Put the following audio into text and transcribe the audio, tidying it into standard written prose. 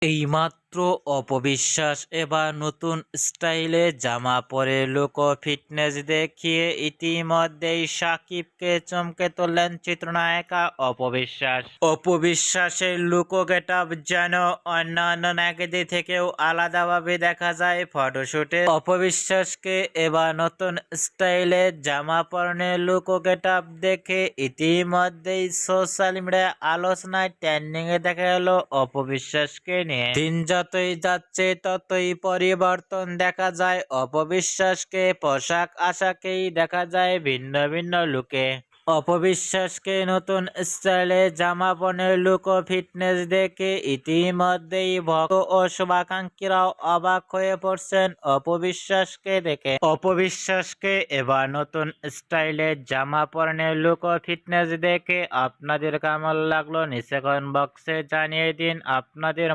এইমাত্র অপবিশ্বাস এবার নতুন স্টাইলে জামা পরে লোক ফিটনেস দেখিয়ে ইতিমধ্যেই সাকিবকে চমকে তোলেন চিত্রনায়িকা অপবিশ্বাস। অপবিশ্বাসের লুক গেটআপ যেন অন্যান্য নায়িকাদের থেকেও আলাদাভাবে দেখা যায় ফটোশুটে। অপবিশ্বাসকে এবার নতুন স্টাইলে জামা পরনের লুক গেটআপ দেখে ইতিমধ্যেই সোশ্যাল মিডিয়ায় আলোচনায় ট্রেন্ডিং এ দেখা গেল অপবিশ্বাসকে নিয়ে। দিন যতই যাচ্ছে ততই পরিবর্তন দেখা যায় অপবিশ্বাসকে, পোশাক আশাকেই দেখা যায় ভিন্ন ভিন্ন লুকে। অপবিশ্বাসকে নতুন স্টাইলে জামা পরনের লুক ও ফিটনেস দেখে ইতিমধ্যেই ভক্ত ও শুভাকাঙ্ক্ষীরাও অবাক হয়ে পড়ছেন অপবিশ্বাসকে দেখে। অপবিশ্বাসকে এবার নতুন স্টাইলে জামা পরনের লুক ও ফিটনেস দেখে আপনাদের কেমন লাগলো নিচে কমেন্ট বক্সে জানিয়ে দিন আপনাদের